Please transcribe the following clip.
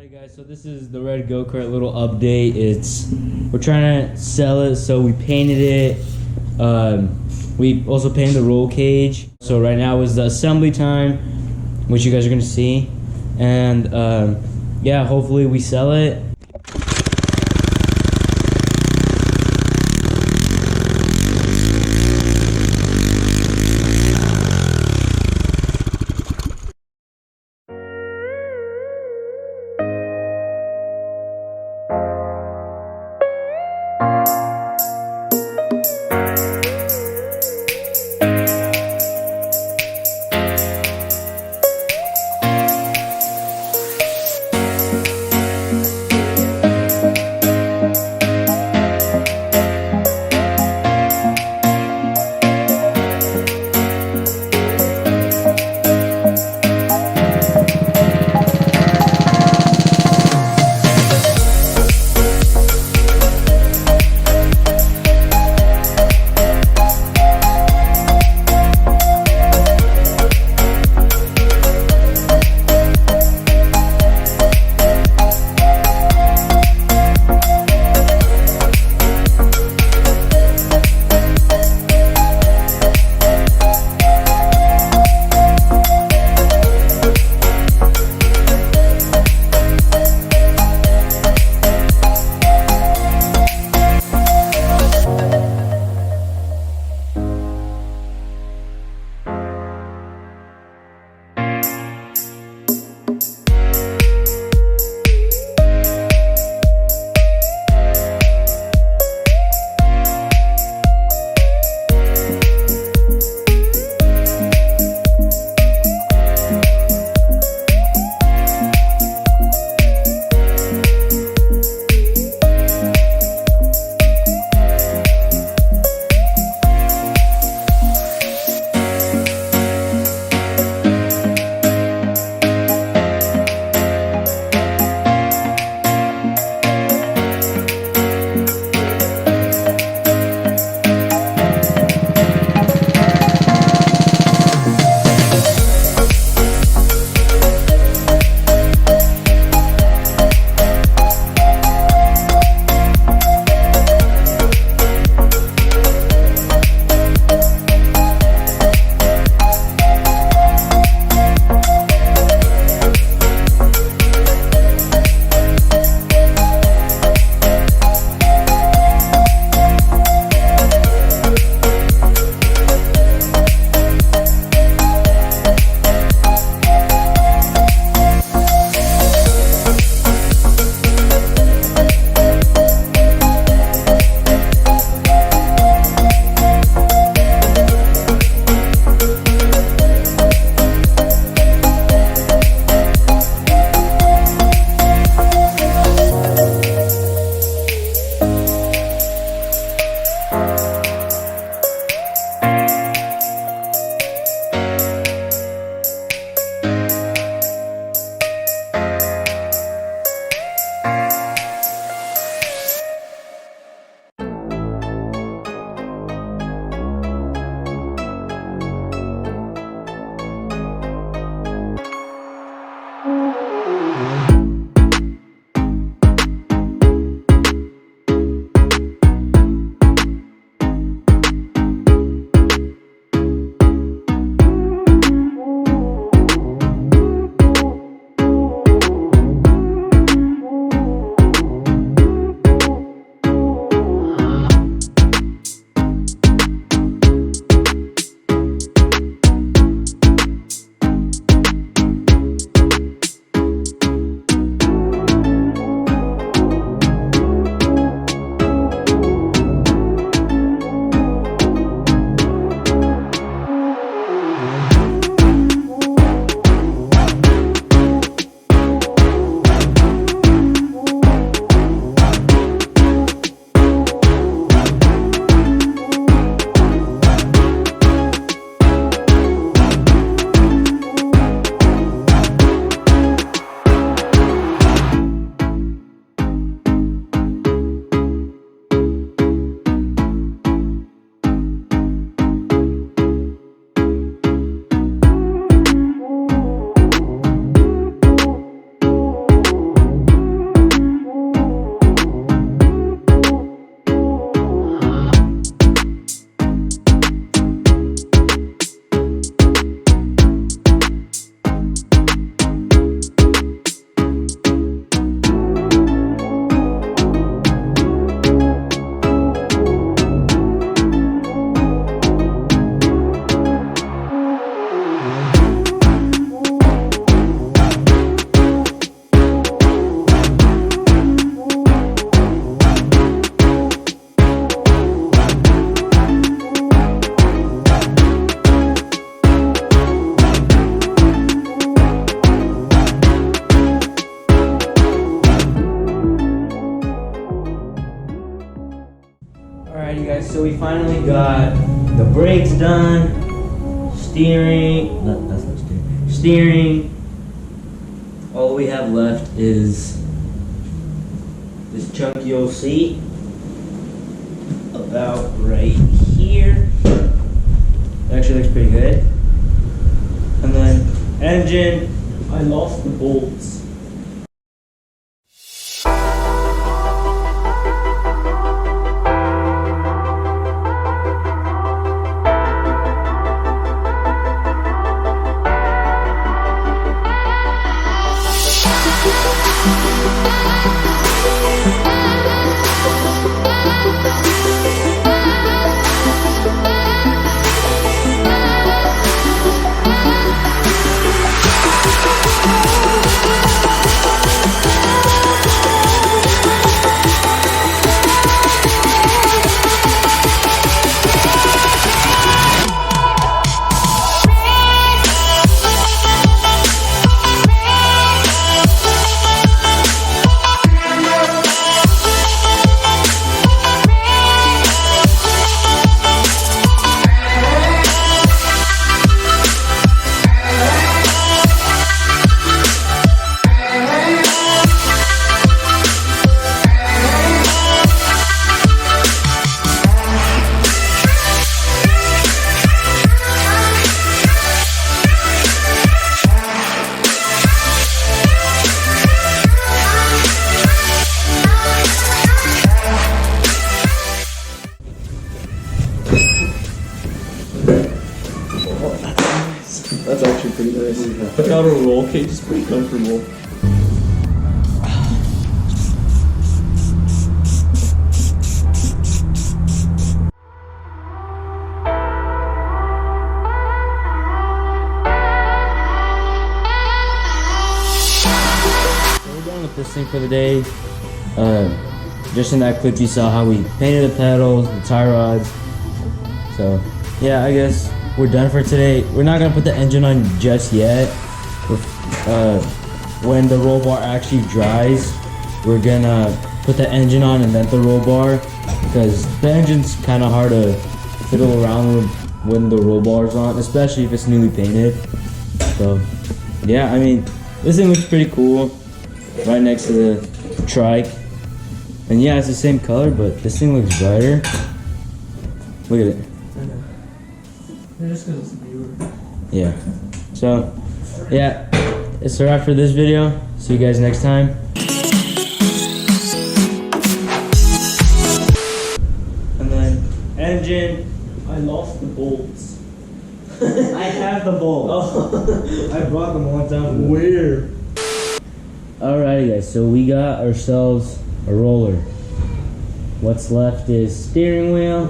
Alright guys, so this is the red go-kart little update. We're trying to sell it, so we painted it. We also painted the roll cage. So right now is the assembly time, which you guys are gonna see. And yeah, hopefully we sell it. we finally got the brakes done, steering, that's not steering. All we have left is this chunky old seat, about right here. Actually looks pretty good. And then engine, I lost the bolts. That's actually pretty nice. Without a roll cage, it's pretty comfortable. So we're done with this thing for the day. Just in that clip you saw how we painted the pedals, the tie rods. So yeah, I guess we're done for today. We're not gonna put the engine on just yet. When the roll bar actually dries, we're gonna put the engine on and then the roll bar, because the engine's kind of hard to fiddle around with when the roll bar's on, especially if it's newly painted. So yeah, I mean, this thing looks pretty cool, right next to the trike. And yeah, it's the same color, but this thing looks brighter. Look at it. Just because it's a viewer. Yeah. So, yeah, it's a wrap for this video. See you guys next time. And then engine, I lost the bolts. I have the bolts. Oh. I brought them one time. Where? Alrighty guys, so we got ourselves a roller. What's left is steering wheel,